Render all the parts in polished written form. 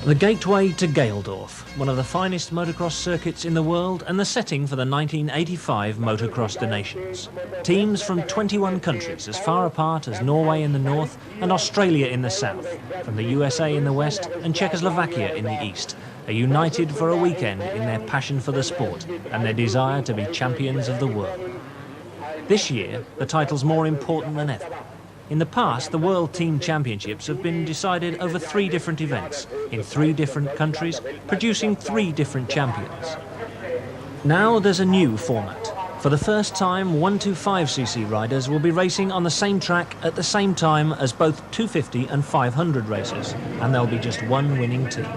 The gateway to Gaildorf, one of the finest motocross circuits in the world and the setting for the 1985 Motocross Nations. Teams from 21 countries as far apart as Norway in the north and Australia in the south, from the USA in the west and Czechoslovakia in the east, are united for a weekend in their passion for the sport and their desire to be champions of the world. This year, the title's more important than ever. In the past, the World Team Championships have been decided over 3 different events, in 3 different countries, producing 3 different champions. Now there's a new format. For the first time, 125cc riders will be racing on the same track at the same time as both 250 and 500 racers, and there'll be just one winning team.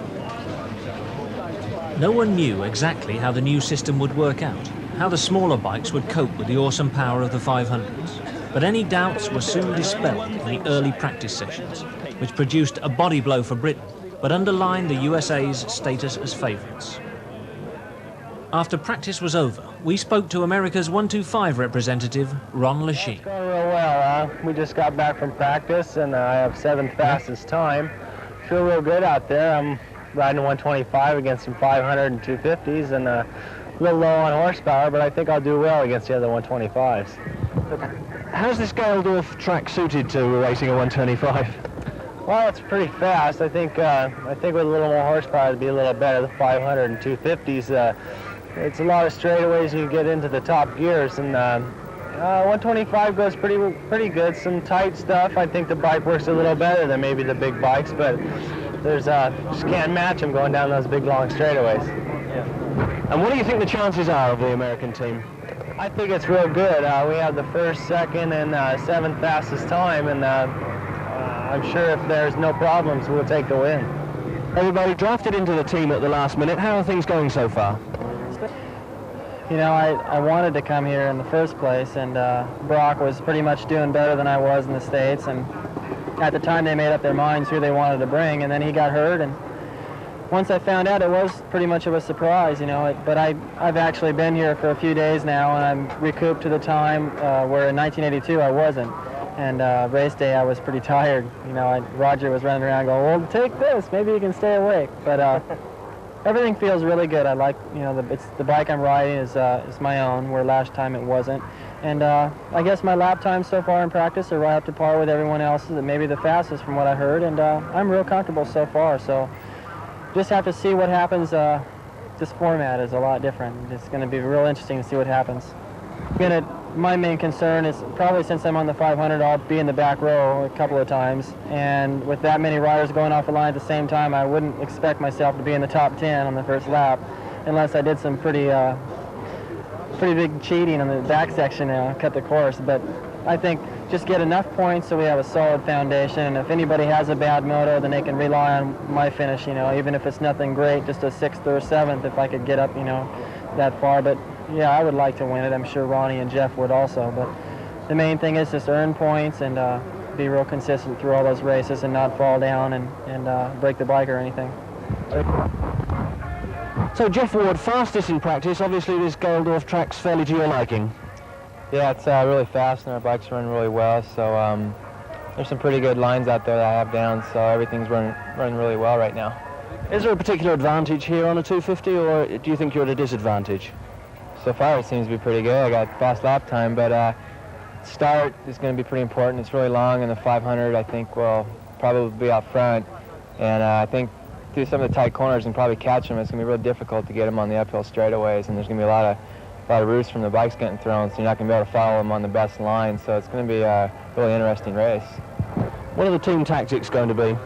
No one knew exactly how the new system would work out, how the smaller bikes would cope with the awesome power of the 500s. But any doubts were soon dispelled in the early practice sessions, which produced a body blow for Britain, but underlined the USA's status as favourites. After practice was over, we spoke to America's 125 representative, Ron Lachine. It's going real well. We just got back from practice, and I have 7th fastest time. Feel real good out there. I'm riding 125 against some 500 and 250s, and a little low on horsepower, but I think I'll do well against the other 125s. How's this Gaildorf track suited to racing a 125? Well, it's pretty fast. I think with a little more horsepower it'd be a little better. The 500 and 250s, it's a lot of straightaways you get into the top gears, and 125 goes pretty good. Some tight stuff. I think the bike works a little better than maybe the big bikes, but there's just can't match them going down those big long straightaways. Yeah. And what do you think the chances are of the American team? I think it's real good. We have the 1st, 2nd, and 7th fastest time, and I'm sure if there's no problems, we'll take the win. Everybody drafted into the team at the last minute. How are things going so far? You know, I wanted to come here in the first place, and Brock was pretty much doing better than I was in the States, and at the time they made up their minds who they wanted to bring, and then he got hurt, and once I found out, it was pretty much of a surprise, you know. But I've actually been here for a few days now, and I'm recouped to the time where in 1982 I wasn't. And race day I was pretty tired. You know, Roger was running around going, well, take this, maybe you can stay awake. But everything feels really good. I like, you know, the bike I'm riding is my own, where last time it wasn't. And I guess my lap times so far in practice are right up to par with everyone else's, and maybe the fastest from what I heard. And I'm real comfortable so far. So just have to see what happens. This format is a lot different. It's going to be real interesting to see what happens. My main concern is probably since I'm on the 500, I'll be in the back row a couple of times. And with that many riders going off the line at the same time, I wouldn't expect myself to be in the top 10 on the first lap. unless I did some pretty big cheating on the back section, cut the course. But I think just get enough points so we have a solid foundation. And if anybody has a bad moto, then they can rely on my finish, even if it's nothing great, just a 6th or 7th if I could get up, that far. But yeah, I would like to win it. I'm sure Ronnie and Jeff would also. But the main thing is just earn points and be real consistent through all those races and not fall down and break the bike or anything. So Jeff Ward, fastest in practice. Obviously this Gaildorf track's fairly to your liking. Yeah, it's really fast and our bikes run really well, so there's some pretty good lines out there that I have down, so everything's running really well right now. Is there a particular advantage here on a 250, or do you think you're at a disadvantage? So far it seems to be pretty good. I got fast lap time, but start is going to be pretty important. It's really long, and the 500 I think will probably be out front, and I think through some of the tight corners and probably catch them, it's going to be real difficult to get them on the uphill straightaways, and there's going to be a lot of roosts from the bikes getting thrown, so you're not going to be able to follow them on the best line, so it's going to be a really interesting race. What are the team tactics going to be?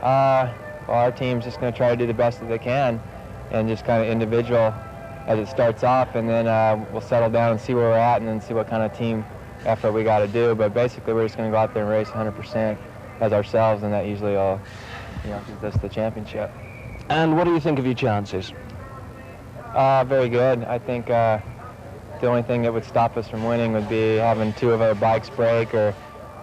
Well, our team's just going to try to do the best that they can and just kind of individual as it starts off, and then we'll settle down and see where we're at and then see what kind of team effort we got to do. But basically we're just going to go out there and race 100% as ourselves, and that usually will gives us the championship. And what do you think of your chances? Very good. I think the only thing that would stop us from winning would be having 2 of our bikes break, or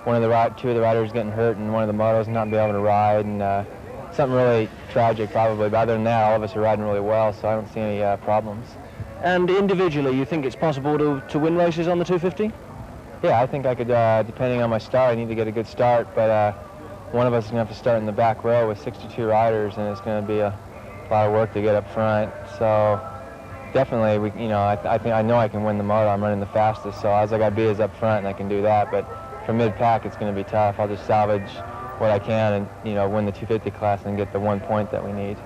2 of the riders getting hurt and one of the motos not be able to ride, and something really tragic probably. But other than that, all of us are riding really well, so I don't see any problems. And individually, you think it's possible to win races on the 250? Yeah, I think I could, depending on my start. I need to get a good start, but one of us is going to have to start in the back row with 62 riders, and it's going to be a lot of work to get up front. So definitely, I know I can win the moto. I'm running the fastest, so all I got to be is up front, and I can do that. But for mid-pack, it's going to be tough. I'll just salvage what I can and win the 250 class and get the 1 point that we need.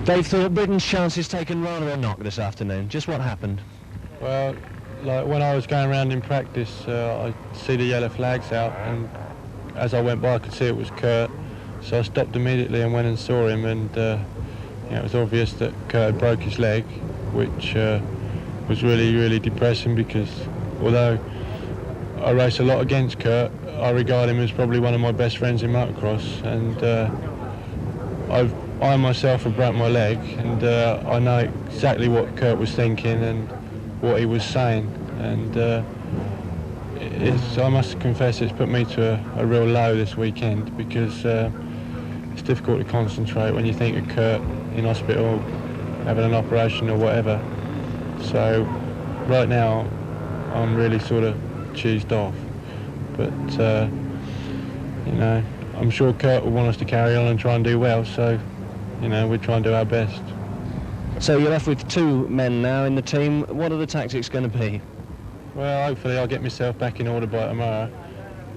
Dave, thought Britain's chances taken rather a knock this afternoon. Just what happened? Well, like when I was going around in practice, I see the yellow flags out, and as I went by I could see it was Kurt, so I stopped immediately and went and saw him, and it was obvious that Kurt had broke his leg, which was really, really depressing, because although I race a lot against Kurt, I regard him as probably one of my best friends in motocross, and I myself have broke my leg, and I know exactly what Kurt was thinking and what he was saying, and I must confess it's put me to a real low this weekend, because it's difficult to concentrate when you think of Kurt in hospital having an operation or whatever. So right now I'm really sort of cheesed off, but I'm sure Kurt will want us to carry on and try and do well, so we try and do our best. So you're left with 2 men now in the team. What are the tactics going to be? Well, hopefully I'll get myself back in order by tomorrow,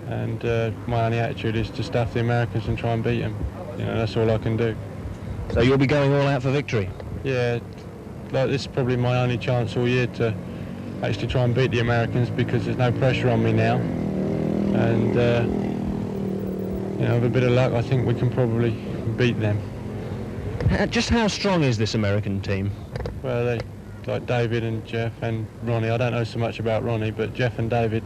and my only attitude is to stuff the Americans and try and beat them. That's all I can do. So you'll be going all out for victory? Yeah, this is probably my only chance all year to actually try and beat the Americans, because there's no pressure on me now, and with a bit of luck I think we can probably beat them. Just how strong is this American team? Well, they, like David and Jeff and Ronnie, I don't know so much about Ronnie, but Jeff and David,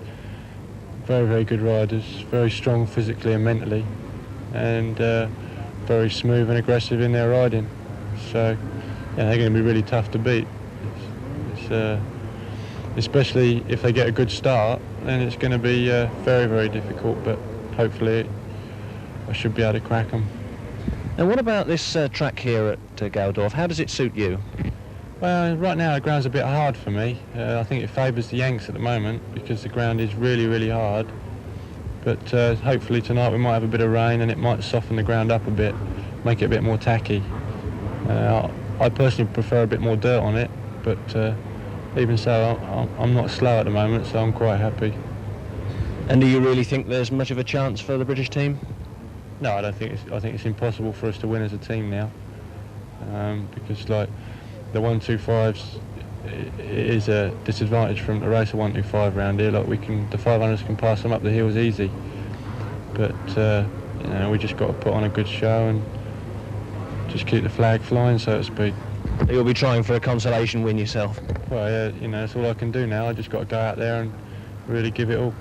very, very good riders, very strong physically and mentally, and very smooth and aggressive in their riding. So they're going to be really tough to beat. Especially if they get a good start, then it's going to be very, very difficult, but hopefully I should be able to crack them. And what about this track here at Gaildorf? How does it suit you? Well, right now the ground's a bit hard for me. I think it favours the Yanks at the moment, because the ground is really, really hard. But hopefully tonight we might have a bit of rain and it might soften the ground up a bit, make it a bit more tacky. I personally prefer a bit more dirt on it, but even so, I'm not slow at the moment, so I'm quite happy. And do you really think there's much of a chance for the British team? No, I don't think I think it's impossible for us to win as a team now, because like the 125s is a disadvantage from the race of 125 around here. Like the 500s can pass them up the hills easy, but we just got to put on a good show and just keep the flag flying, so to speak. You'll be trying for a consolation win yourself. Well, yeah, you know, that's all I can do now. I just got to go out there and really give it all.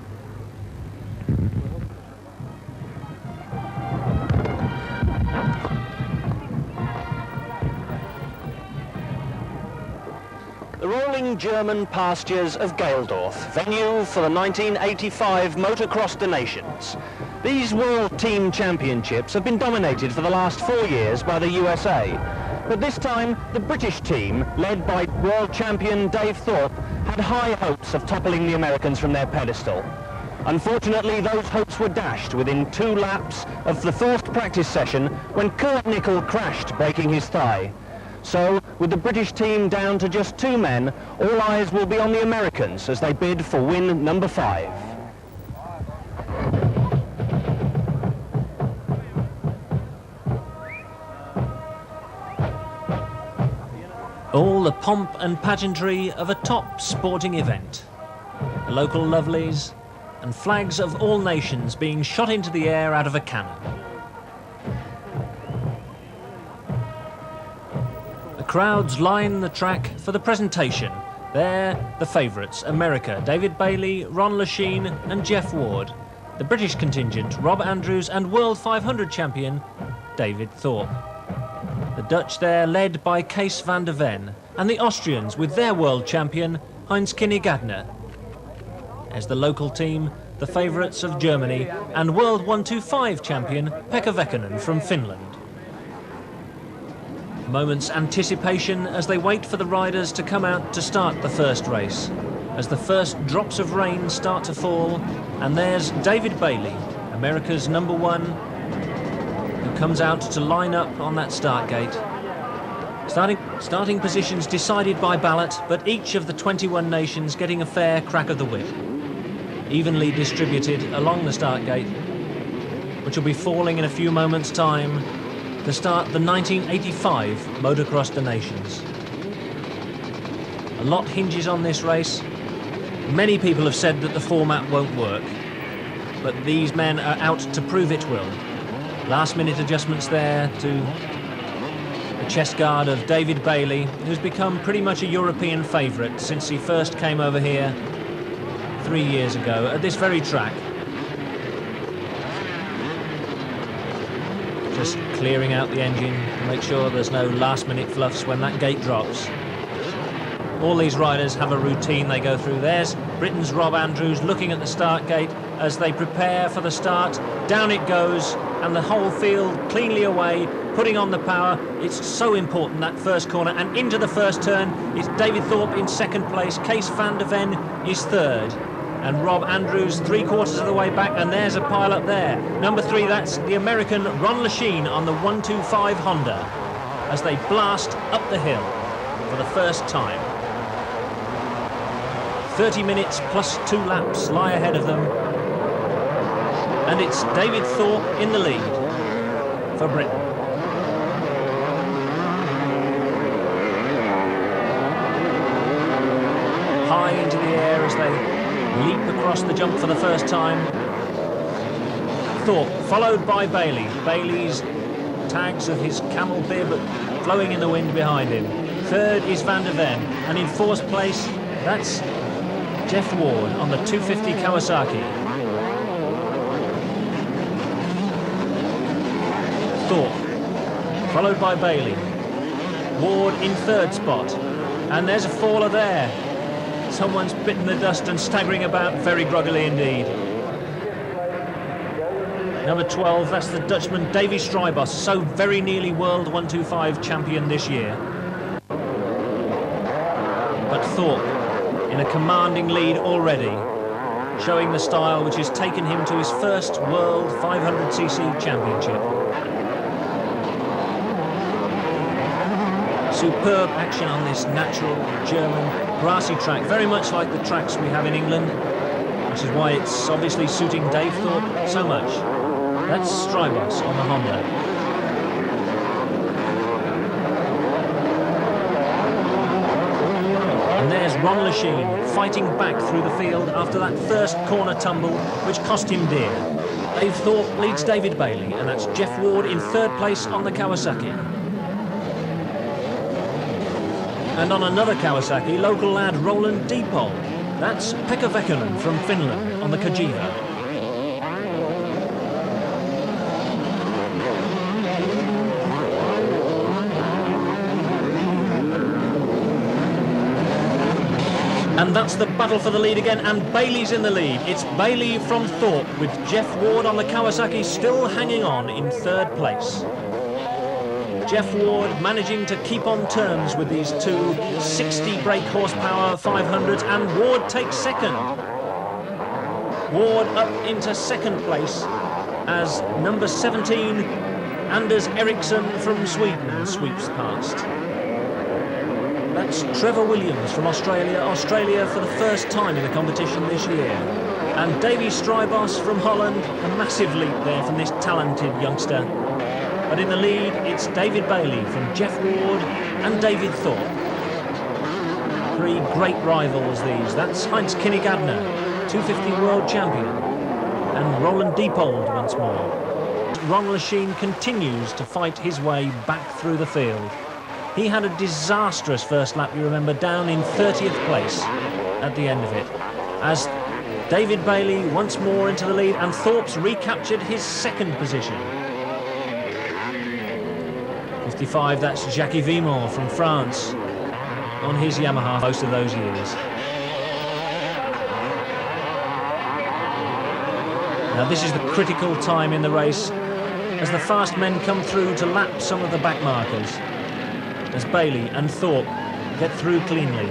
The rolling German pastures of Gaildorf, venue for the 1985 Motocross Nations. These World Team Championships have been dominated for the last 4 years by the USA. But this time, the British team, led by world champion Dave Thorpe, had high hopes of toppling the Americans from their pedestal. Unfortunately, those hopes were dashed within 2 laps of the first practice session when Kurt Nickel crashed, breaking his thigh. So, with the British team down to just 2 men, all eyes will be on the Americans as they bid for win number 5. All the pomp and pageantry of a top sporting event. The local lovelies and flags of all nations being shot into the air out of a cannon. The crowds line the track for the presentation. There, the favourites, America, David Bailey, Ron Lachine and Jeff Ward. The British contingent, Rob Andrews and World 500 champion, David Thorpe. The Dutch there led by Kees van der Ven, and the Austrians with their world champion, Heinz Kinnegadner. As the local team, the favourites of Germany and World 125 champion, Pekka Vähkönen from Finland. A moment's anticipation as they wait for the riders to come out to start the first race. As the first drops of rain start to fall, and there's David Bailey, America's #1, who comes out to line up on that start gate. Starting positions decided by ballot, but each of the 21 nations getting a fair crack of the whip. Evenly distributed along the start gate, which will be falling in a few moments' time to start the 1985 Motocross Nations. A lot hinges on this race. Many people have said that the format won't work, but these men are out to prove it will. Last-minute adjustments there to the chest guard of David Bailey, who's become pretty much a European favourite since he first came over here 3 years ago at this very track. Just clearing out the engine to make sure there's no last-minute fluffs when that gate drops. All these riders have a routine they go through. There's Britain's Rob Andrews looking at the start gate as they prepare for the start. Down it goes, and the whole field cleanly away, putting on the power. It's so important, that first corner, and into the first turn. It's David Thorpe in second place, Kees van der Ven is third, and Rob Andrews 3/4 of the way back, and there's a pile up there. Number 3, that's the American Ron Lachine on the 125 Honda as they blast up the hill for the first time. 30 minutes plus 2 laps lie ahead of them, and it's David Thorpe in the lead for Britain. High into the air as they leap across the jump for the first time. Thorpe followed by Bailey. Bailey's tags of his camel bib flowing in the wind behind him. Third is van der Ven, and in 4th place, that's Jeff Ward on the 250 Kawasaki. Thorpe, followed by Bailey. Ward in 3rd spot, and there's a faller there. Someone's bitten the dust and staggering about very groggily indeed. Number 12, that's the Dutchman Davy Strybos, so very nearly World 125 champion this year. But Thorpe in a commanding lead already, showing the style which has taken him to his first World 500cc championship. Superb action on this natural German grassy track, very much like the tracks we have in England, which is why it's obviously suiting Dave Thorpe so much. That's Strybos on the Honda. And there's Ron Lachine fighting back through the field after that first corner tumble, which cost him dear. Dave Thorpe leads David Bailey, and that's Jeff Ward in 3rd place on the Kawasaki. And on another Kawasaki, local lad Roland Diepold. That's Pekka Vähkönen from Finland on the Kajiva. And that's the battle for the lead again, and Bailey's in the lead. It's Bailey from Thorpe with Jeff Ward on the Kawasaki still hanging on in third place. Jeff Ward managing to keep on terms with these two 60 brake horsepower 500s, and Ward takes second. Ward up into second place as number 17, Anders Eriksson from Sweden, sweeps past. That's Trevor Williams from Australia for the first time in the competition this year. And Davy Strybos from Holland, a massive leap there from this talented youngster. But in the lead, it's David Bailey from Jeff Ward and David Thorpe. Three great rivals these. That's Heinz Kinnig-Adner, 250 world champion, and Roland Diepold once more. Ron Lechien continues to fight his way back through the field. He had a disastrous first lap, you remember, down in 30th place at the end of it. As David Bailey once more into the lead, and Thorpe's recaptured his second position. 55, that's Jackie Vimor from France on his Yamaha most of those years. Now this is the critical time in the race as the fast men come through to lap some of the back markers, as Bailey and Thorpe get through cleanly.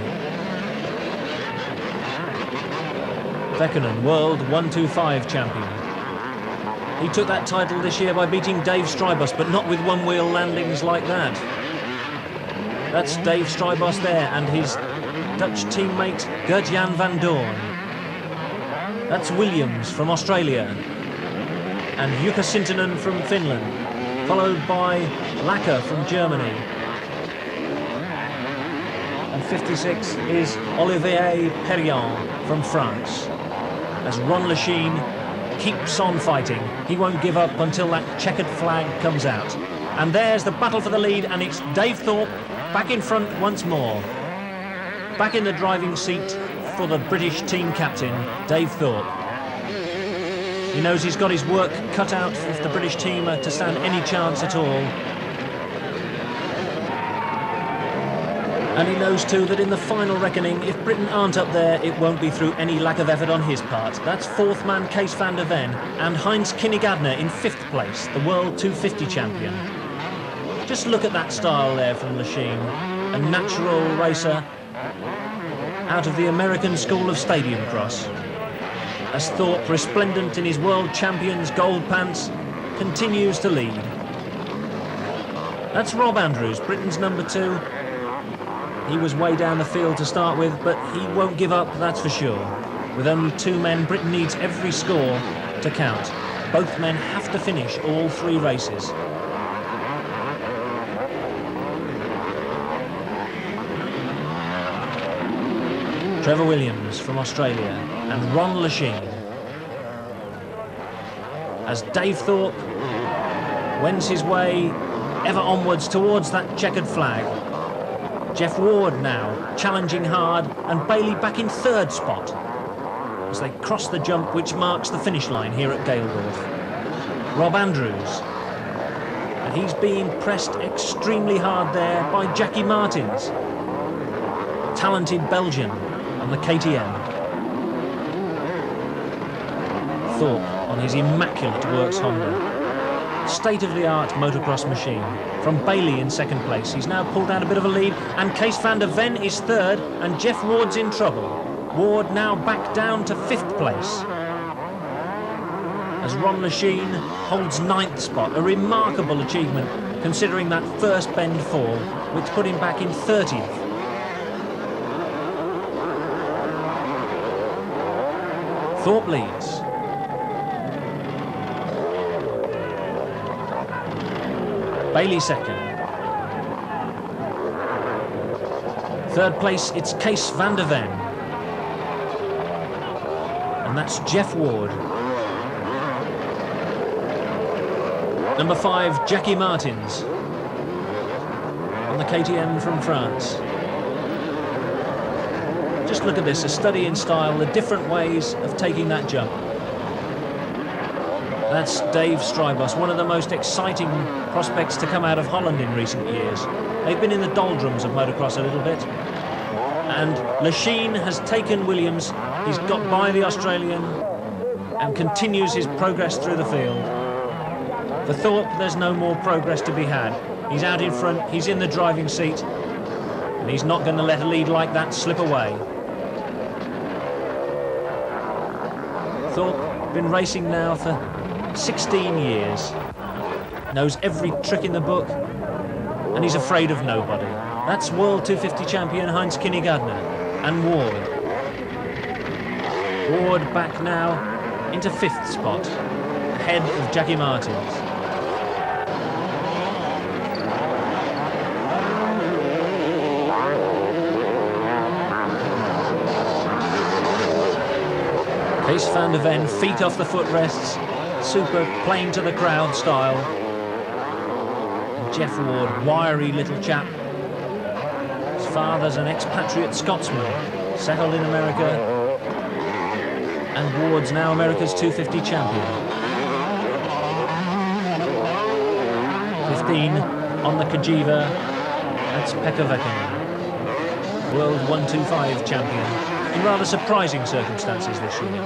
Vähkönen, World 125 champion. He took that title this year by beating Dave Strybos, but not with one-wheel landings like that. That's Dave Strybos there and his Dutch teammate Gert-Jan van Doorn. That's Williams from Australia and Jukka Sintonen from Finland, followed by Lacker from Germany. And 56 is Olivier Perriand from France. As Ron Lechien keeps on fighting, he won't give up until that checkered flag comes out. And there's the battle for the lead, and it's Dave Thorpe back in front once more. Back in the driving seat for the British team captain, Dave Thorpe. He knows he's got his work cut out if the British team are to stand any chance at all. And he knows too that in the final reckoning, if Britain aren't up there, it won't be through any lack of effort on his part. That's fourth man Kees van der Ven and Heinz Kinnig-Adner in fifth place, the World 250 champion. Just look at that style there from Lechien, a natural racer out of the American School of Stadium Cross. As Thorpe, resplendent in his world champion's gold pants, continues to lead. That's Rob Andrews, Britain's number 2. He was way down the field to start with, but he won't give up, that's for sure. With only 2 men, Britain needs every score to count. Both men have to finish all 3 races. Trevor Williams from Australia and Ron Lechien. As Dave Thorpe wends his way ever onwards towards that checkered flag. Jeff Ward now challenging hard, and Bailey back in third spot as they cross the jump which marks the finish line here at Gaildorf. Rob Andrews, and he's being pressed extremely hard there by Jackie Martins, talented Belgian on the KTM. Thorpe on his immaculate Works Honda. State-of-the-art motocross machine. From Bailey in second place, he's now pulled out a bit of a lead, and Kees van der Ven is third, and Jeff Ward's in trouble. Ward now back down to 5th place. As Ron Lechien holds 9th spot, a remarkable achievement considering that first bend fall, which put him back in 30th. Thorpe leads. Bailey second. Third place, it's Kees van der Ven. And that's Jeff Ward. Number 5, Jackie Martins on the KTM from France. Just look at this, a study in style, the different ways of taking that jump. That's Dave Strybos, one of the most exciting prospects to come out of Holland in recent years. They've been in the doldrums of motocross a little bit. And Lachine has taken Williams. He's got by the Australian and continues his progress through the field. For Thorpe, there's no more progress to be had. He's out in front, he's in the driving seat, and he's not going to let a lead like that slip away. Thorpe, been racing now for 16 years, knows every trick in the book, and he's afraid of nobody. That's World 250 champion Heinz Kinney-Gardner and Ward. Ward back now into 5th spot, ahead of Jackie Martins. Kees van der Ven, feet off the footrests, super playing to the crowd style. And Jeff Ward, wiry little chap. His father's an expatriate Scotsman, settled in America. And Ward's now America's 250 champion. 15 on the Kajiva, that's Pekka Vähkönen. World 125 champion. In rather surprising circumstances this year.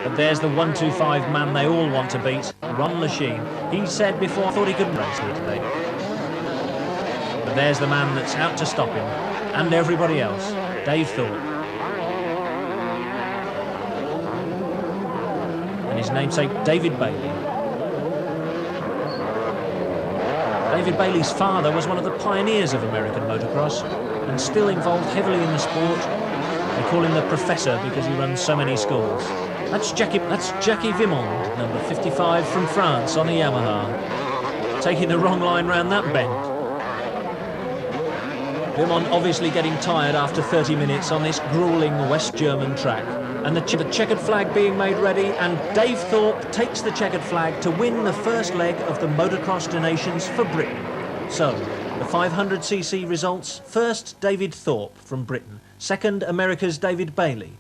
But there's the 125 man they all want to beat, Ron Lachine. He said before, I thought he couldn't race here today. But there's the man that's out to stop him, and everybody else, Dave Thorpe. And his namesake, David Bailey. David Bailey's father was one of the pioneers of American motocross, and still involved heavily in the sport. They call him the Professor because he runs so many schools. That's Jackie Vimond, number 55 from France on a Yamaha. Taking the wrong line round that bend. Vimond obviously getting tired after 30 minutes on this grueling West German track. And the checkered flag being made ready, and Dave Thorpe takes the checkered flag to win the first leg of the Motocross Donations for Britain. So, the 500cc results: first, David Thorpe from Britain; second, America's David Bailey;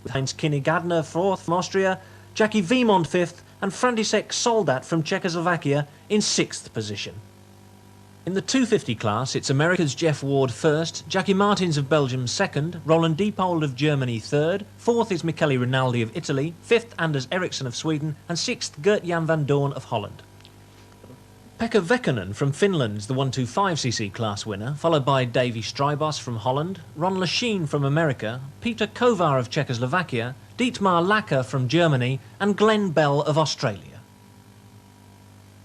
Heinz Kinney-Gardner 4th from Austria; Jackie Vimond 5th, and František Soldat from Czechoslovakia in 6th position. In the 250 class, it's America's Jeff Ward 1st, Jackie Martins of Belgium 2nd, Roland Diepold of Germany 3rd, 4th is Michele Rinaldi of Italy, 5th Anders Eriksson of Sweden, and 6th Gert-Jan van Doorn of Holland. Pekka Vähkönen from Finland's the 125cc class winner, followed by Davy Strybos from Holland, Ron Lachine from America, Peter Kovar of Czechoslovakia, Dietmar Lacker from Germany, and Glenn Bell of Australia.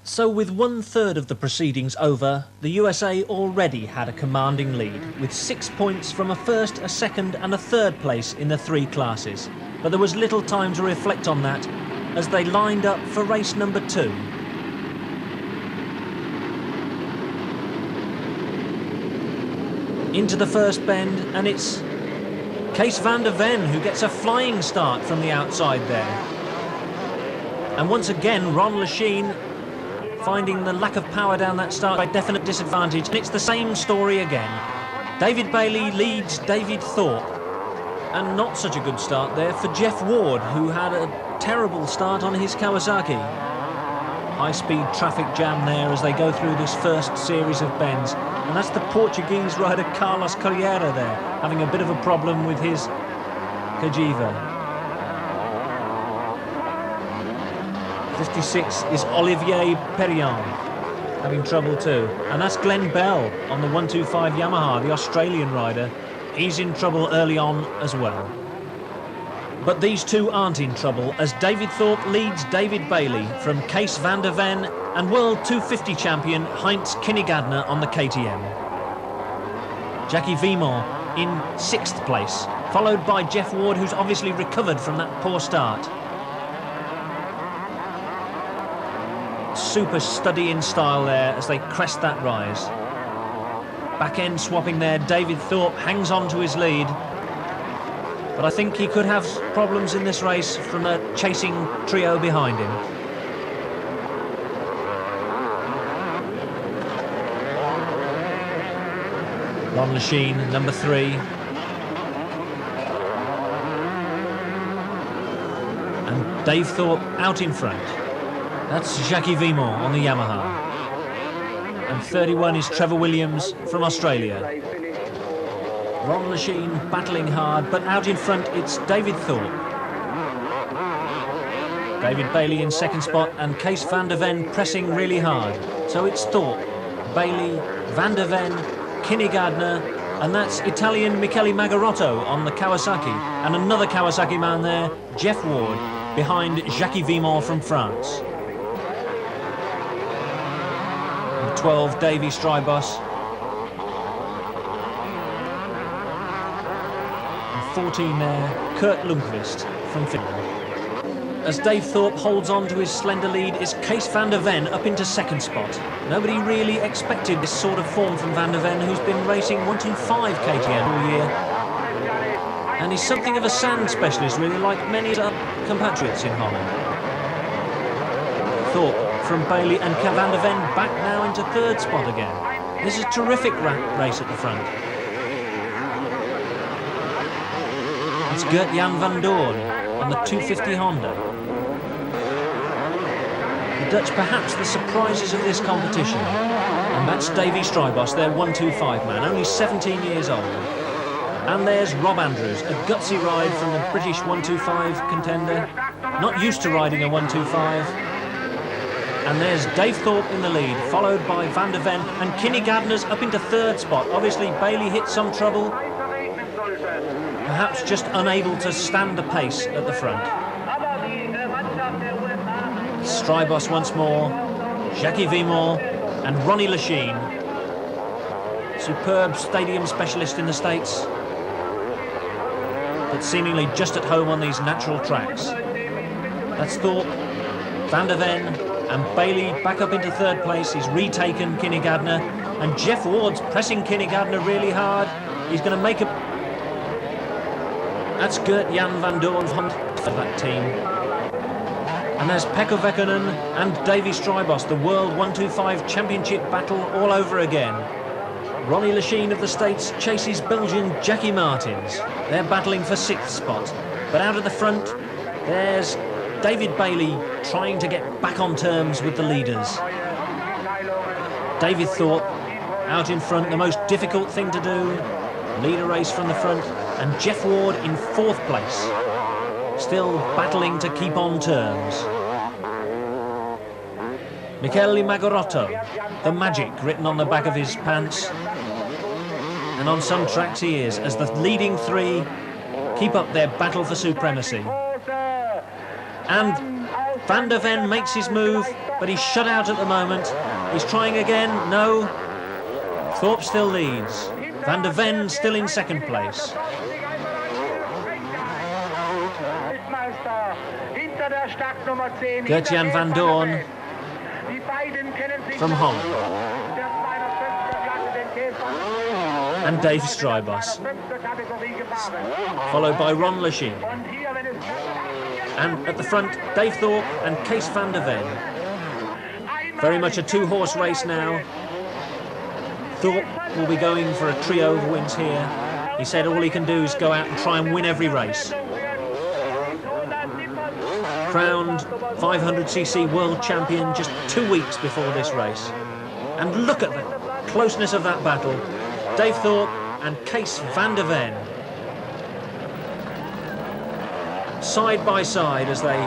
So with 1/3 of the proceedings over, the USA already had a commanding lead, with 6 points from a first, a second and a third place in the 3 classes. But there was little time to reflect on that as they lined up for race number 2. Into the first bend, and it's Kees van der Ven who gets a flying start from the outside there. And once again, Ron Lachine finding the lack of power down that start by definite disadvantage. And it's the same story again. David Bailey leads David Thorpe. And not such a good start there for Jeff Ward, who had a terrible start on his Kawasaki. High-speed traffic jam there as they go through this first series of bends. And that's the Portuguese rider Carlos Correia there, having a bit of a problem with his Kajiva. 56 is Olivier Perriand, having trouble too. And that's Glenn Bell on the 125 Yamaha, the Australian rider. He's in trouble early on as well. But these two aren't in trouble, as David Thorpe leads David Bailey from Kees van der Ven and World 250 champion Heinz Kinney-Gardner on the KTM. Jackie Vimond in 6th place, followed by Jeff Ward, who's obviously recovered from that poor start. Super study in style there as they crest that rise. Back end swapping there, David Thorpe hangs on to his lead. But I think he could have problems in this race from a chasing trio behind him. Ron Lachine, number 3. And Dave Thorpe out in front. That's Jackie Vimont on the Yamaha. And 31 is Trevor Williams from Australia. Ron Lachine battling hard, but out in front it's David Thorpe. David Bailey in second spot and Kees van der Ven pressing really hard. So it's Thorpe, Bailey, van der Ven, Kinnegadner, and that's Italian Michele Magarotto on the Kawasaki. And another Kawasaki man there, Jeff Ward, behind Jackie Vimont from France. And 12, Davy Strybos. And 14 there, Kurt Lundqvist from Finland. As Dave Thorpe holds on to his slender lead is Kees van der Ven up into second spot. Nobody really expected this sort of form from van der Ven, who's been racing 125 KTM all year. And he's something of a sand specialist, really, like many other compatriots in Holland. Thorpe from Bailey and van der Ven back now into third spot again. This is a terrific race at the front. It's Gert-Jan van Doorn on the 250 Honda. The Dutch perhaps the surprises of this competition. And that's Davy Strybos, their 125 man, only 17 years old. And there's Rob Andrews, a gutsy ride from the British 125 contender. Not used to riding a 125. And there's Dave Thorpe in the lead, followed by van der Ven, and Kinnegadner's up into third spot. Obviously Bailey hit some trouble. Perhaps just unable to stand the pace at the front. Strybos once more, Jackie Vimont and Ronnie Lachine. Superb stadium specialist in the States, but seemingly just at home on these natural tracks. That's Thorpe, van der Ven and Bailey back up into third place. He's retaken Kinnegadner, and Jeff Ward's pressing Kinnegadner really hard. He's going to make a... That's Gert-Jan van Doorn for that team. And there's Pekka Vekkonen and Davy Strybos, the World 125 Championship battle all over again. Ronnie Lachine of the States chases Belgian Jackie Martins. They're battling for sixth spot. But out of the front, there's David Bailey trying to get back on terms with the leaders. David Thorpe out in front, the most difficult thing to do. Lead a race from the front. And Jeff Ward in fourth place, still battling to keep on terms. Michele Magarotto, the magic written on the back of his pants. And on some tracks he is, as the leading three keep up their battle for supremacy. And van der Ven makes his move, but he's shut out at the moment. He's trying again, no. Thorpe still leads. Van der Ven still in second place. Gert-Jan van Doorn from Holland. And Dave Strybos, followed by Ron Lachine. And at the front, Dave Thorpe and Kees van der Ven. Very much a two-horse race now. Thorpe will be going for a trio of wins here. He said all he can do is go out and try and win every race. Crowned 500cc world champion just 2 weeks before this race. And look at the closeness of that battle. Dave Thorpe and Kees van der Ven. Side by side as they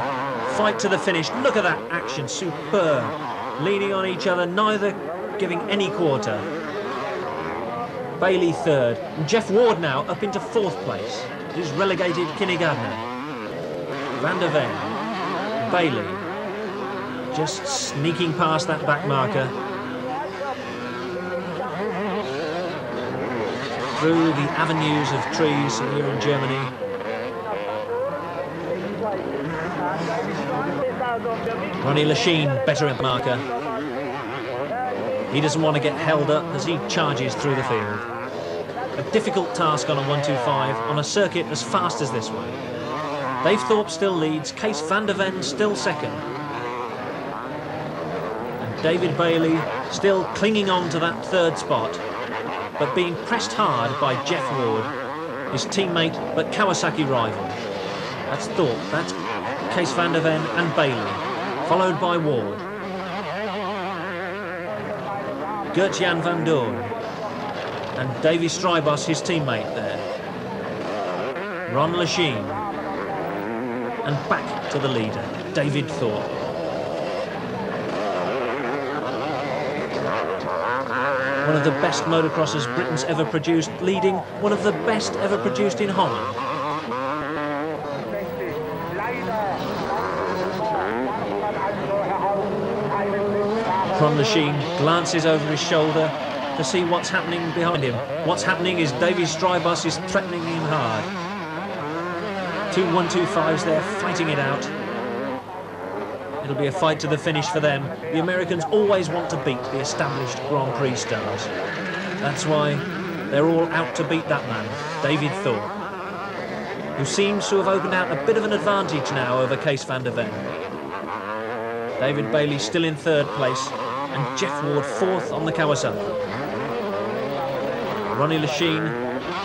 fight to the finish. Look at that action, superb. Leaning on each other, neither giving any quarter. Bailey third. And Jeff Ward now up into fourth place. He's relegated Kinnegadner. Van der Ven. Bailey just sneaking past that back marker. Through the avenues of trees here in Germany. Ronnie Lachine better at the marker. He doesn't want to get held up as he charges through the field. A difficult task on a 125 on a circuit as fast as this one. Dave Thorpe still leads, Kees van der Ven still second. And David Bailey still clinging on to that third spot, but being pressed hard by Jeff Ward, his teammate but Kawasaki rival. That's Thorpe, that's Kees van der Ven and Bailey, followed by Ward. Gert-Jan van Doorn and Davy Strybos, his teammate there. Ron Lachine, and back to the leader, David Thorpe. One of the best motocrossers Britain's ever produced, leading one of the best ever produced in Holland. Ron Lachine glances over his shoulder to see what's happening behind him. What's happening is Davy Strybos is threatening him hard. Two 125s there fighting it out. It'll be a fight to the finish for them. The Americans always want to beat the established Grand Prix stars. That's why they're all out to beat that man, David Thorpe, who seems to have opened out a bit of an advantage now over Kees van der Ven. David Bailey still in third place, and Jeff Ward fourth on the Kawasaki. Ronnie Lachine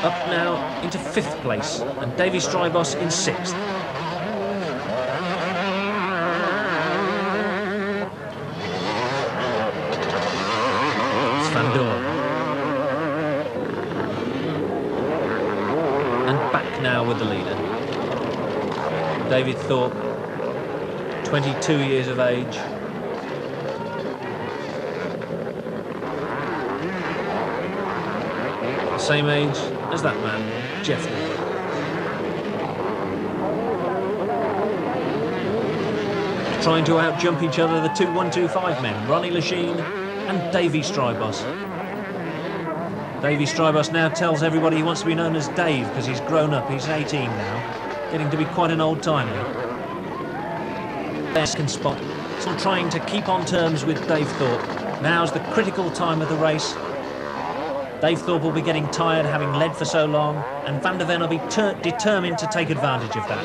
up now into fifth place, and Davy Strybos in sixth. It's Van Doorn. And back now with the leader. David Thorpe, 22 years of age. Same age as that man, Jeff Ward. Trying to outjump each other, the two 125 men, Ronnie Lachine and Davy Strybos. Davy Strybos now tells everybody he wants to be known as Dave because he's grown up, he's 18 now, getting to be quite an old timer. Second spot, still trying to keep on terms with Dave Thorpe. Now's the critical time of the race. Dave Thorpe will be getting tired, having led for so long, and Van der Ven will be determined to take advantage of that.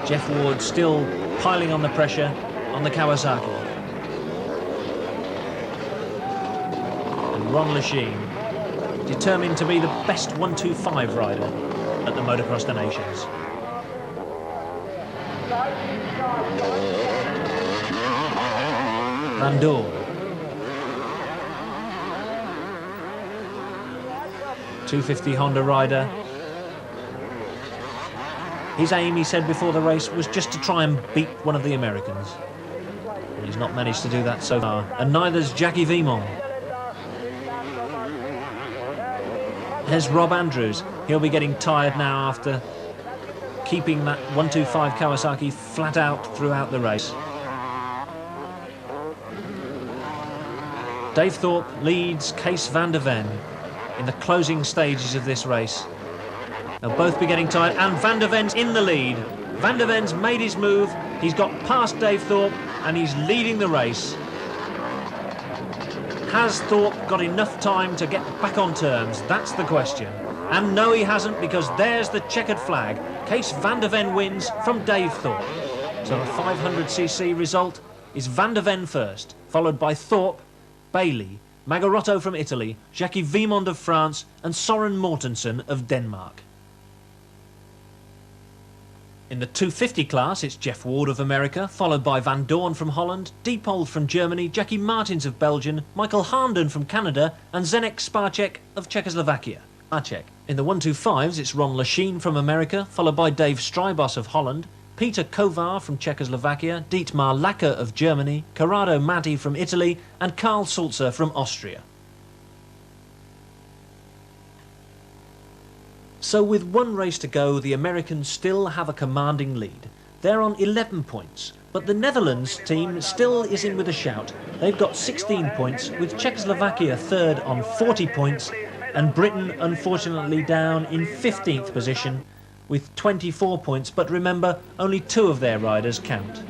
Jeff Ward still piling on the pressure on the Kawasaki. And Ron Lachine, determined to be the best 125 rider at the Motocross the Nations. Van Doorn. 250 Honda rider. His aim, he said before the race, was just to try and beat one of the Americans. And he's not managed to do that so far. And neither's Jackie Vimon. There's Rob Andrews. He'll be getting tired now after keeping that 125 Kawasaki flat out throughout the race. Dave Thorpe leads Kees van der Ven in the closing stages of this race. They'll both be getting tired, and Van der Ven's in the lead. Van der Ven's made his move, he's got past Dave Thorpe, and he's leading the race. Has Thorpe got enough time to get back on terms? That's the question. And no, he hasn't, because there's the checkered flag. Kees van der Ven wins from Dave Thorpe. So the 500cc result is Van der Ven first, followed by Thorpe, Bailey, Magarotto from Italy, Jackie Vimond of France, and Soren Mortensen of Denmark. In the 250 class, it's Jeff Ward of America, followed by Van Doorn from Holland, Diepold from Germany, Jackie Martins of Belgium, Michael Harnden from Canada, and Zdeněk Spacek of Czechoslovakia. In the 125s, it's Ron Lachine from America, followed by Dave Strybos of Holland, Peter Kovar from Czechoslovakia, Dietmar Lacker of Germany, Corrado Matti from Italy, and Karl Sulzer from Austria. So with one race to go, the Americans still have a commanding lead. They're on 11 points, but the Netherlands team still is in with a shout. They've got 16 points, with Czechoslovakia third on 40 points, and Britain unfortunately down in 15th position with 24 points, but remember, only 2 of their riders count.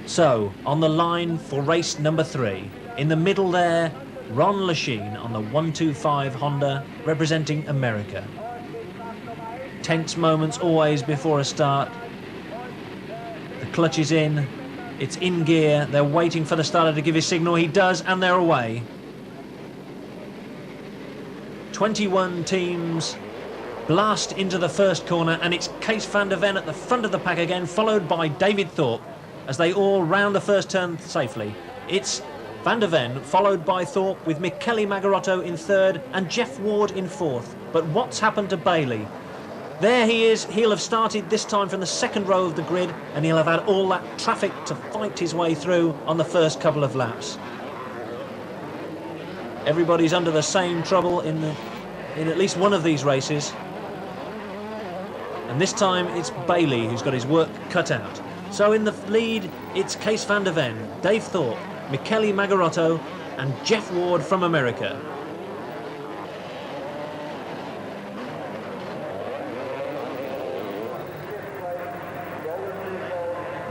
So, on the line for race number 3, in the middle there, Ron Lachine on the 125 Honda, representing America. Tense moments always before a start. The clutch is in, it's in gear, they're waiting for the starter to give his signal, he does, and they're away. 21 teams blast into the first corner, and it's Kees van der Ven at the front of the pack again, followed by David Thorpe as they all round the first turn safely. It's van der Ven followed by Thorpe with Michele Magherotto in third and Jeff Ward in fourth. But what's happened to Bailey? There he is. He'll have started this time from the second row of the grid, and he'll have had all that traffic to fight his way through on the first couple of laps. Everybody's under the same trouble in at least one of these races. And this time it's Bailey who's got his work cut out. So in the lead, it's Kees van der Ven, Dave Thorpe, Michele Magherotto and Jeff Ward from America.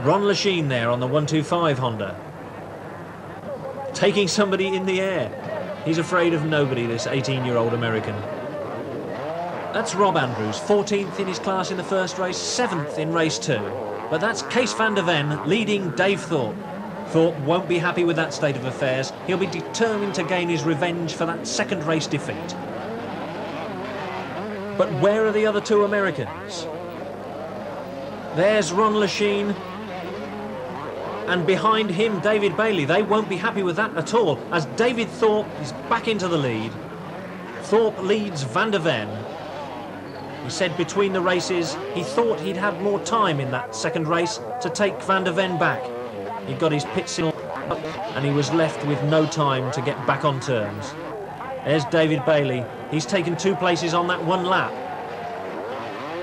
Ron Lachine there on the 125 Honda. Taking somebody in the air. He's afraid of nobody, this 18-year-old American. That's Rob Andrews, 14th in his class in the first race, 7th in race 2. But that's Kees van der Ven leading Dave Thorpe. Thorpe won't be happy with that state of affairs. He'll be determined to gain his revenge for that second race defeat. But where are the other two Americans? There's Ron Lachine, and behind him David Bailey. They won't be happy with that at all, as David Thorpe is back into the lead. Thorpe leads van der Ven. He said between the races he thought he'd had more time in that second race to take van der Ven back. He got his pit signal up and he was left with no time to get back on terms. There's David Bailey. He's taken 2 places on that 1 lap.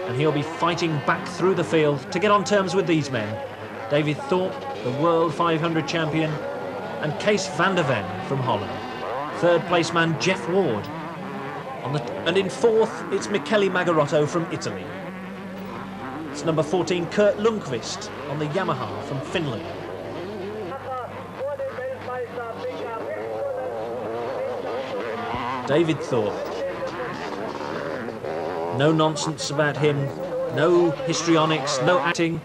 And he'll be fighting back through the field to get on terms with these men. David Thorpe, the World 500 champion, and Kees van der Ven from Holland. Third place man Jeff Ward. And in fourth, it's Michele Magherotto from Italy. It's number 14, Kurt Lundqvist on the Yamaha from Finland. David Thorpe. No nonsense about him, no histrionics, no acting,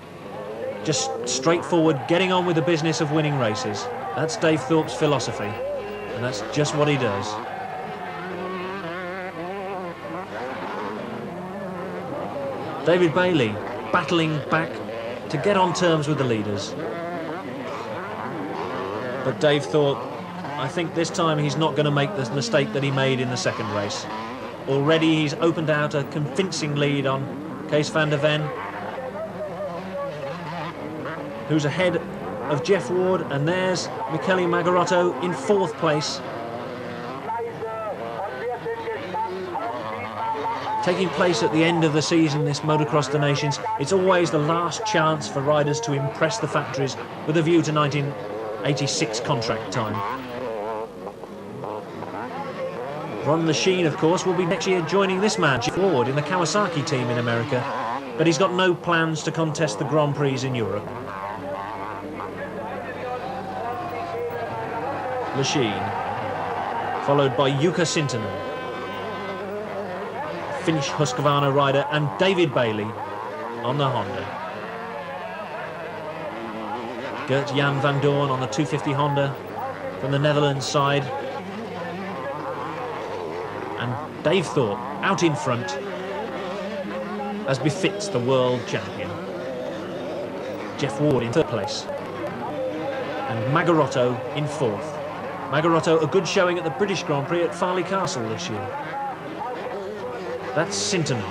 just straightforward getting on with the business of winning races. That's Dave Thorpe's philosophy, and that's just what he does. David Bailey battling back to get on terms with the leaders. But Dave Thorpe, I think this time he's not going to make the mistake that he made in the second race. Already he's opened out a convincing lead on Kees van der Ven, who's ahead of Jeff Ward, and there's Michele Magherotto in fourth place. Taking place at the end of the season, this Motocross the Nations, it's always the last chance for riders to impress the factories with a view to 1986 contract time. Ron Lachine, of course, will be next year joining this man, Jeff Ward, in the Kawasaki team in America, but he's got no plans to contest the Grand Prix in Europe. Lachine, followed by Jukka Sintonen, Finnish Husqvarna rider, and David Bailey on the Honda. Gert-Jan van Doorn on the 250 Honda from the Netherlands side. And Dave Thorpe out in front, as befits the world champion. Jeff Ward in third place. And Magherotto in fourth. Magherotto, a good showing at the British Grand Prix at Farley Castle this year. That's Sintonen.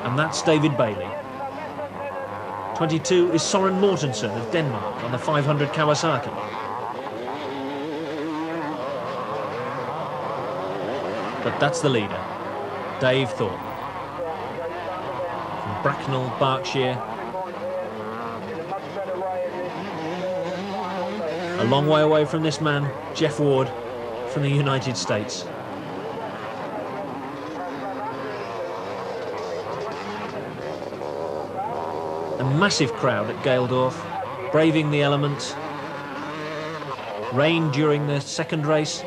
And that's David Bailey. 22 is Soren Mortensen of Denmark on the 500 Kawasaki. But that's the leader, Dave Thorpe. From Bracknell, Berkshire. A long way away from this man, Jeff Ward, from the United States. A massive crowd at Gaildorf, braving the elements. Rain during the second race,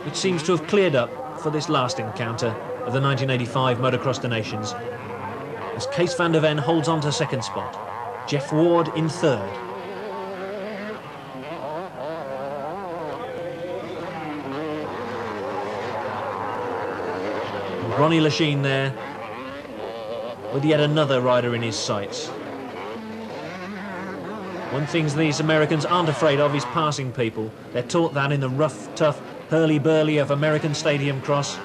which seems to have cleared up for this last encounter of the 1985 Motocross the Nations, as Kees van der Ven holds on to second spot, Jeff Ward in third. Ronnie Lachine there, with yet another rider in his sights. One thing these Americans aren't afraid of is passing people. They're taught that in the rough, tough, hurly-burly of American stadium cross.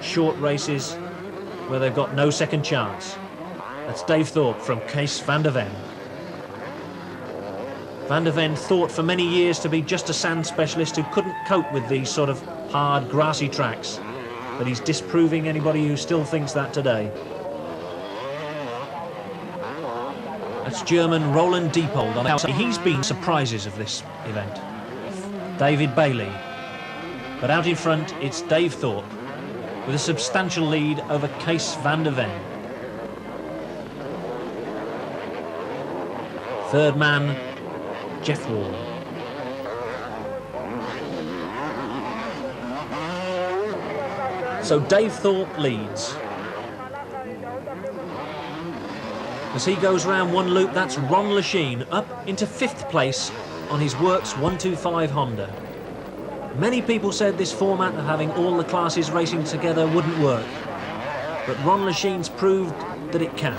Short races where they've got no second chance. That's Dave Thorpe from Kees van der Ven. Van der Ven thought for many years to be just a sand specialist who couldn't cope with these sort of hard, grassy tracks. But he's disproving anybody who still thinks that today. That's German Roland Diepold on outside. He's been surprises of this event. David Bailey. But out in front, it's Dave Thorpe with a substantial lead over Kees van der Ven. Third man, Jeff Ward. So Dave Thorpe leads. As he goes round one loop, that's Ron Lechien up into 5th place on his Works 125 Honda. Many people said this format of having all the classes racing together wouldn't work, but Ron Lechien's proved that it can.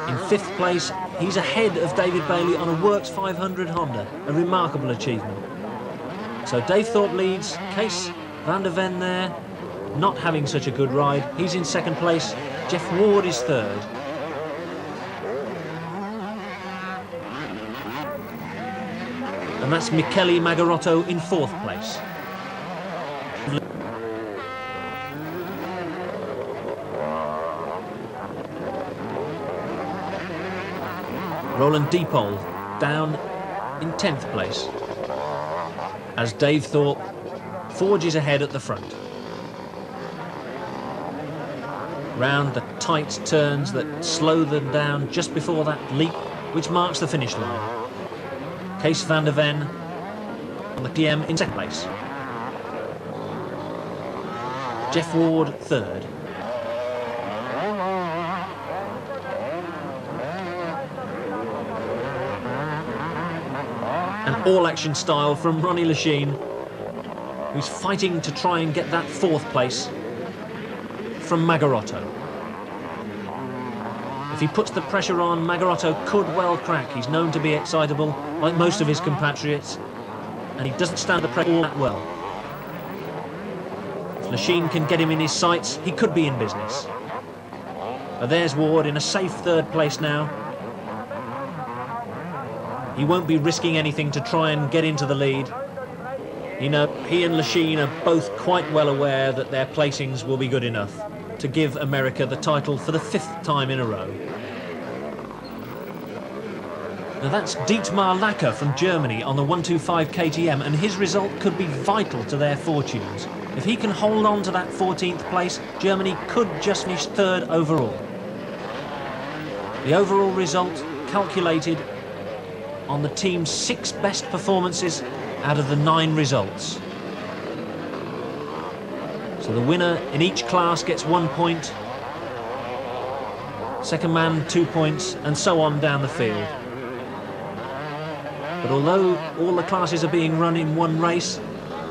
In 5th place, he's ahead of David Bailey on a Works 500 Honda, a remarkable achievement. So Dave Thorpe leads, Kees van der Ven there, not having such a good ride. He's in 2nd place, Jeff Ward is 3rd. And that's Michele Magarotto in 4th place. Roland Diepold down in 10th place as Dave Thorpe forges ahead at the front. Round the tight turns that slow them down just before that leap which marks the finish line. Kees van der Ven on the DM in 2nd place. Jeff Ward 3rd. An all-action style from Ronnie Lechien, who's fighting to try and get that 4th place from Magarotto. If he puts the pressure on, Magarotto could well crack. He's known to be excitable, like most of his compatriots, and he doesn't stand the pressure all that well. If Lechien can get him in his sights, he could be in business. But there's Ward in a safe 3rd place now. He won't be risking anything to try and get into the lead. You know, he and Lechien are both quite well aware that their placings will be good enough to give America the title for the 5th time in a row. Now that's Dietmar Lacker from Germany on the 125 KTM, and his result could be vital to their fortunes. If he can hold on to that 14th place, Germany could just finish 3rd overall. The overall result calculated on the team's 6 best performances out of the 9 results. So the winner in each class gets 1 point, second man 2 points, and so on down the field. But although all the classes are being run in one race,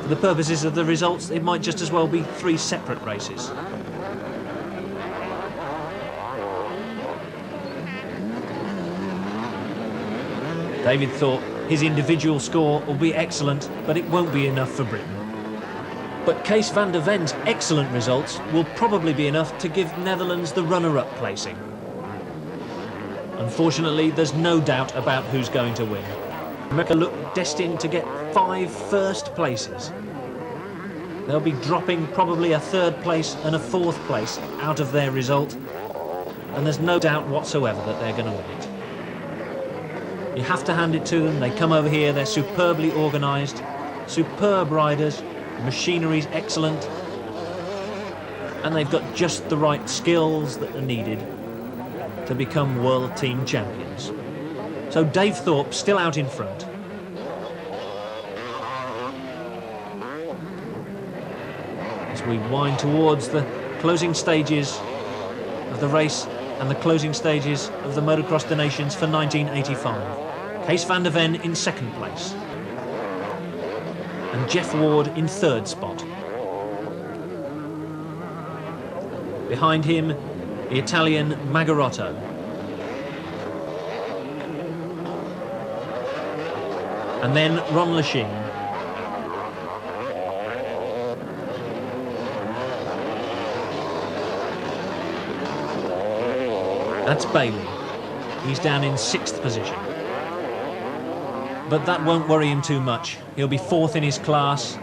for the purposes of the results, it might just as well be 3 separate races. David Thorpe, his individual score will be excellent, but it won't be enough for Britain. But Kees van der Ven's excellent results will probably be enough to give Netherlands the runner-up placing. Unfortunately, there's no doubt about who's going to win. America look destined to get 5 first places. They'll be dropping probably a 3rd place and a 4th place out of their result, and there's no doubt whatsoever that they're going to win it. You have to hand it to them. They come over here, they're superbly organised, superb riders, machinery's excellent, and they've got just the right skills that are needed to become world team champions. So Dave Thorpe still out in front. As we wind towards the closing stages of the race and the closing stages of the Motocross des Nations for 1985. Kees van der Ven in 2nd place. And Jeff Ward in 3rd spot. Behind him, the Italian Maggiorotto. And then Ron Lechine. That's Bailey. He's down in 6th position. But that won't worry him too much. He'll be 4th in his class.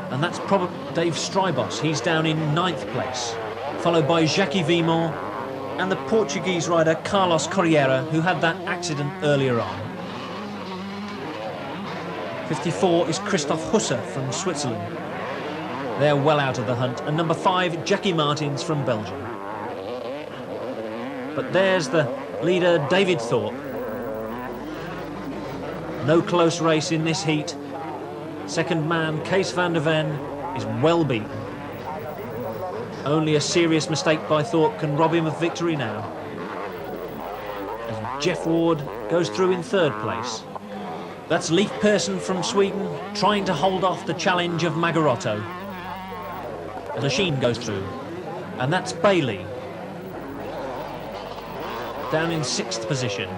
And that's probably Dave Strybos. He's down in 9th place, followed by Jackie Vimont and the Portuguese rider Carlos Correia, who had that accident earlier on. 54 is Christoph Husser from Switzerland. They're well out of the hunt. And number 5, Jackie Martins from Belgium. But there's the leader, David Thorpe. No close race in this heat. Second man, Kees van der Ven, is well beaten. Only a serious mistake by Thorpe can rob him of victory now. As Jeff Ward goes through in 3rd place. That's Leif Persson from Sweden, trying to hold off the challenge of Maggiorotto. Lechine goes through. And that's Bailey. Down in 6th position.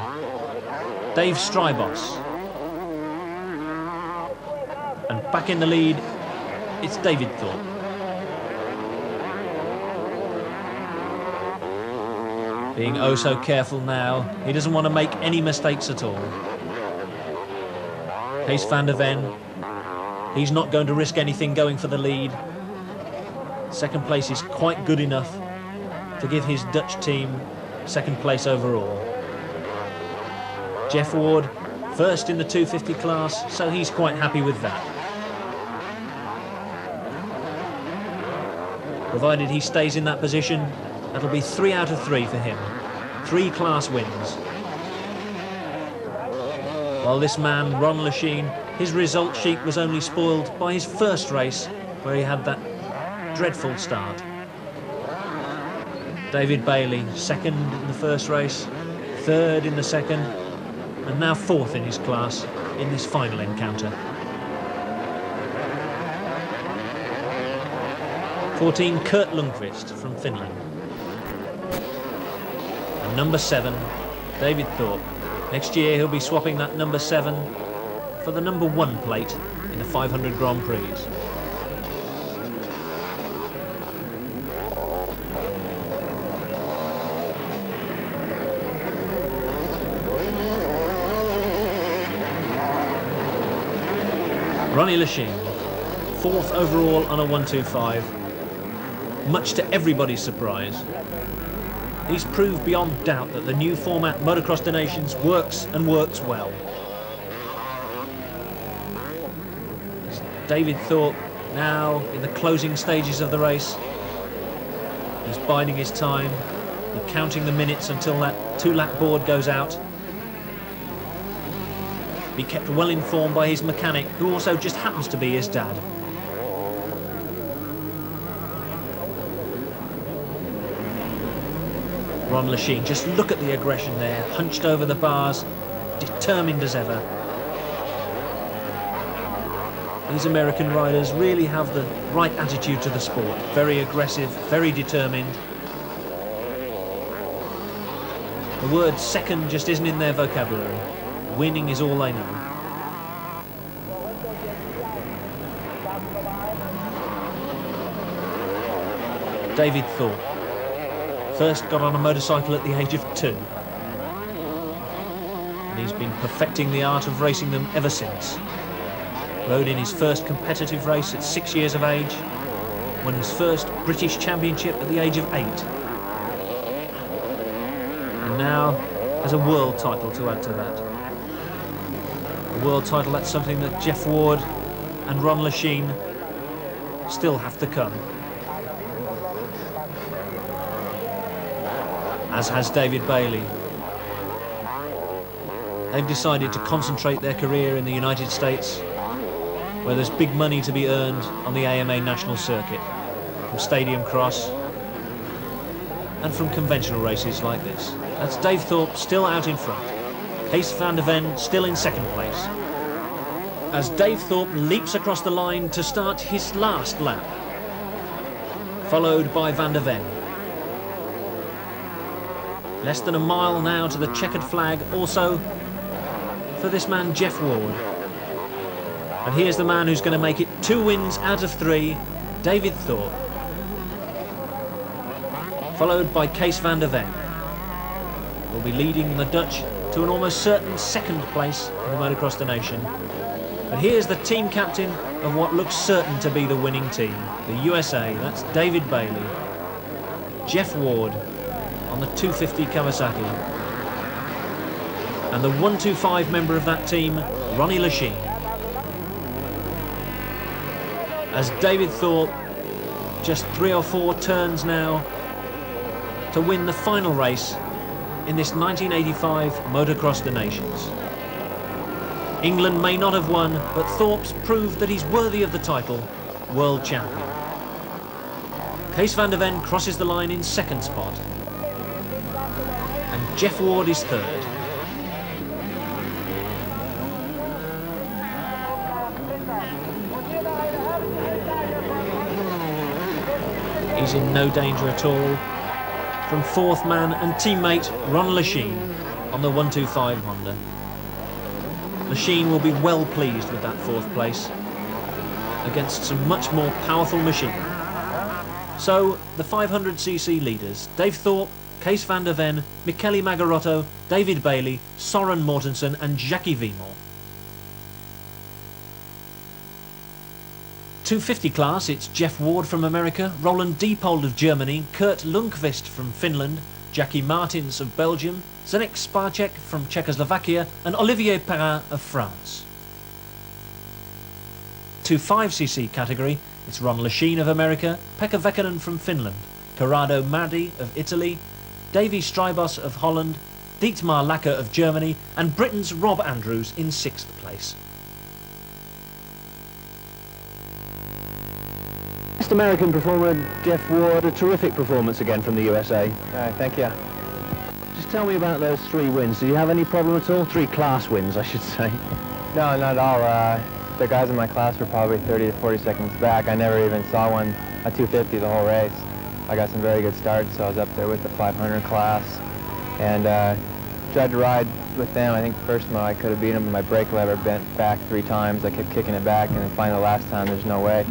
Dave Strybos. And back in the lead, it's David Thorpe. Being oh so careful now. He doesn't want to make any mistakes at all. Kees van der Ven. He's not going to risk anything going for the lead. 2nd place is quite good enough to give his Dutch team 2nd place overall. Jeff Ward, 1st in the 250 class, so he's quite happy with that. Provided he stays in that position, that'll be 3 out of 3 for him. 3 class wins. While this man, Ron Lechine, his result sheet was only spoiled by his 1st race, where he had that dreadful start. David Bailey, 2nd in the 1st race, 3rd in the 2nd, and now 4th in his class in this final encounter. 14, Kurt Lundqvist from Finland. And number 7, David Thorpe. Next year he'll be swapping that number 7 for the number 1 plate in the 500 Grand Prix. Ronnie Lechine, 4th overall on a 125, much to everybody's surprise. He's proved beyond doubt that the new format Motocross the Nations works and works well. It's David Thorpe now in the closing stages of the race. He's biding his time, he's counting the minutes until that 2-lap board goes out. Be kept well informed by his mechanic, who also just happens to be his dad. Ron Lechine, just look at the aggression there, hunched over the bars, determined as ever. These American riders really have the right attitude to the sport. Very aggressive, very determined. The word second just isn't in their vocabulary. Winning is all they know. David Thorpe. First got on a motorcycle at the age of 2. And he's been perfecting the art of racing them ever since. Rode in his first competitive race at 6 years of age. Won his first British Championship at the age of 8. And now has a world title to add to that. A world title, that's something that Jeff Ward and Ron Lechine still have to come. As has David Bailey. They've decided to concentrate their career in the United States, where there's big money to be earned on the AMA National Circuit, from Stadium Cross and from conventional races like this. That's Dave Thorpe still out in front. Kees van der Ven still in 2nd place. As Dave Thorpe leaps across the line to start his last lap, followed by van der Ven. Less than a mile now to the checkered flag, also for this man Jeff Ward. And here's the man who's going to make it 2 wins out of 3, David Thorpe. Followed by Kees van der Ven. Will be leading the Dutch to an almost certain 2nd place in the Motocross the Nation. And here's the team captain of what looks certain to be the winning team, the USA. That's David Bailey. Jeff Ward on the 250 Kawasaki. And the 125 member of that team, Ronnie Lachine. As David Thorpe, just 3 or 4 turns now to win the final race in this 1985 Motocross the Nations. England may not have won, but Thorpe's proved that he's worthy of the title, world champion. Kees van der Ven crosses the line in 2nd spot. And Jeff Ward is 3rd. He's in no danger at all from 4th man and teammate Ron Lachine on the 125 Honda. Lachine will be well pleased with that 4th place against some much more powerful machine. So the 500cc leaders, Dave Thorpe, Kees van der Ven, Michele Magarotto, David Bailey, Soren Mortensen and Jackie Wiemel. 250 class, it's Jeff Ward from America, Roland Diepold of Germany, Kurt Lundqvist from Finland, Jackie Martins of Belgium, Zdeněk Spacek from Czechoslovakia and Olivier Perrin of France. 2.5cc category, it's Ron Lachine of America, Pekka Väkkönen from Finland, Corrado Mardi of Italy, Davy Strybos of Holland, Dietmar Lacker of Germany and Britain's Rob Andrews in 6th place. Best American performer Jeff Ward, a terrific performance again from the USA. All right, thank you. Just tell me about those 3 wins. Did you have any problem at all? 3 class wins, I should say. No, not at all. The guys in my class were probably 30 to 40 seconds back. I never even saw one at 250 the whole race. I got some very good starts, so I was up there with the 500 class. And tried to ride with them. I think the first one I could have beat them, but my brake lever bent back 3 times. I kept kicking it back, and then finally the last time, there's no way.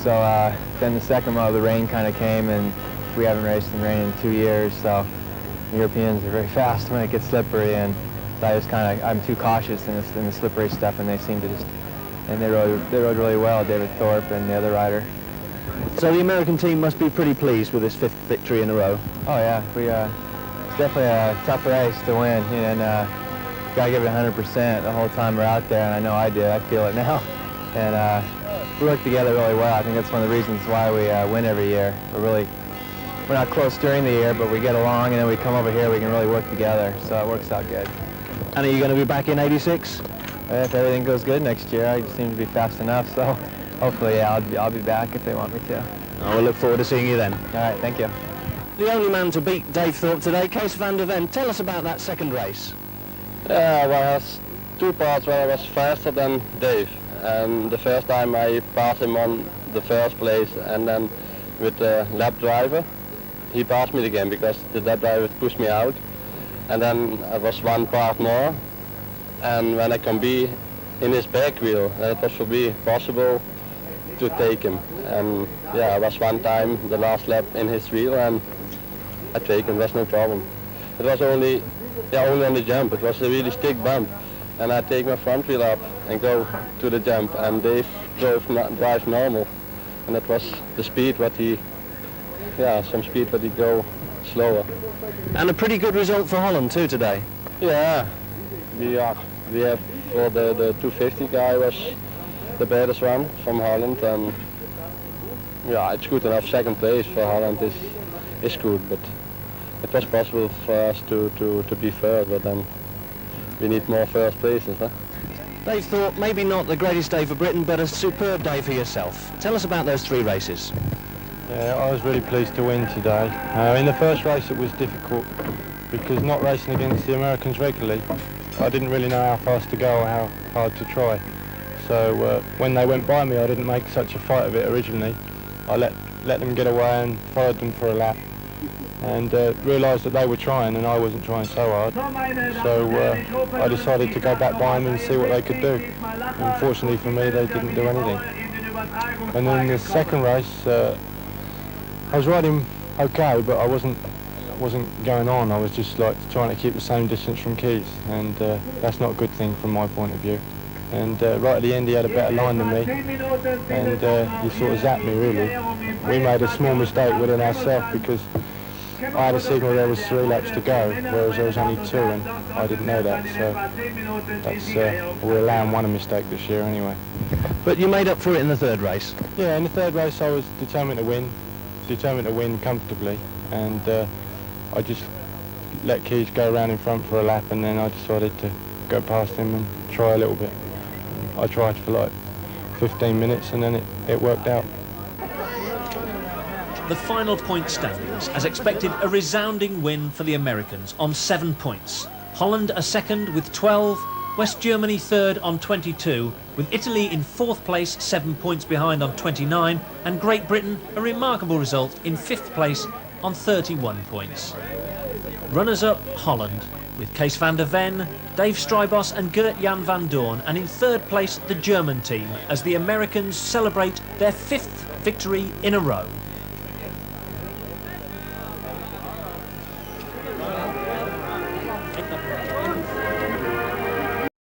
So then the second one, the rain kind of came, and we haven't raced in rain in 2 years, so Europeans are very fast when it gets slippery, and I just I'm too cautious in the slippery stuff, and they seem to just, and they rode really well, David Thorpe and the other rider. So the American team must be pretty pleased with this 5th victory in a row. Oh yeah, it's definitely a tough race to win, and gotta give it 100% the whole time we're out there, and I know I did. I feel it now, and we work together really well. I think that's one of the reasons why we win every year. We're not close during the year, but we get along, and then we come over here, we can really work together, so it works out good. And are you going to be back in '86? If everything goes good next year, I just seem to be fast enough, so hopefully, yeah, I'll be back if they want me to. I will look forward to seeing you then. All right, thank you. The only man to beat Dave Thorpe today, Kees van der Ven. Tell us about that 2nd race. Yeah, well, I has 2 parts where I was faster than Dave. And the first time I passed him on the 1st place, and then with the lap driver, he passed me again because the lap driver pushed me out. And then I was 1 part more, and when I can be in his back wheel, it was for me possible to take him. And yeah, I was 1 time the last lap in his wheel, and I take him, that's no problem. It was only on the jump, it was a really stick bump. And I take my front wheel up and go to the jump, and Dave drives normal, and that was the speed what he, some speed but he go slower. And a pretty good result for Holland too today. Yeah, we have for the 250 guy was the baddest one from Holland, and yeah, it's good enough. 2nd place for Holland is good, but it was possible for us to be 3rd, but then we need more 1st places, huh? Dave Thorpe, maybe not the greatest day for Britain, but a superb day for yourself. Tell us about those 3 races. Yeah, I was really pleased to win today. In the first race it was difficult because not racing against the Americans regularly, I didn't really know how fast to go or how hard to try. So when they went by me, I didn't make such a fight of it originally. I let them get away and followed them for a lap. and realised that they were trying and I wasn't trying so hard. So I decided to go back behind them and see what they could do. Unfortunately for me, they didn't do anything. And then the second race, I was riding okay, but I wasn't going on. I was just like trying to keep the same distance from Keys, and that's not a good thing from my point of view. And right at the end, he had a better line than me, and he sort of zapped me, really. We made a small mistake within ourselves because I had a signal there was 3 laps to go, whereas there was only 2, and I didn't know that. So that's we're allowing one mistake this year anyway. But you made up for it in the third race. Yeah, in the third race I was determined to win comfortably, and I just let Keys go around in front for a lap, and then I decided to go past him and try a little bit. I tried for like 15 minutes and then it worked out. The final point standings, as expected, a resounding win for the Americans on 7 points. Holland a second with 12, West Germany third on 22, with Italy in 4th place 7 points behind on 29, and Great Britain a remarkable result in 5th place on 31 points. Runners-up Holland, with Kees van der Ven, Dave Strybos and Gert-Jan van Doorn, and in 3rd place the German team as the Americans celebrate their 5th victory in a row.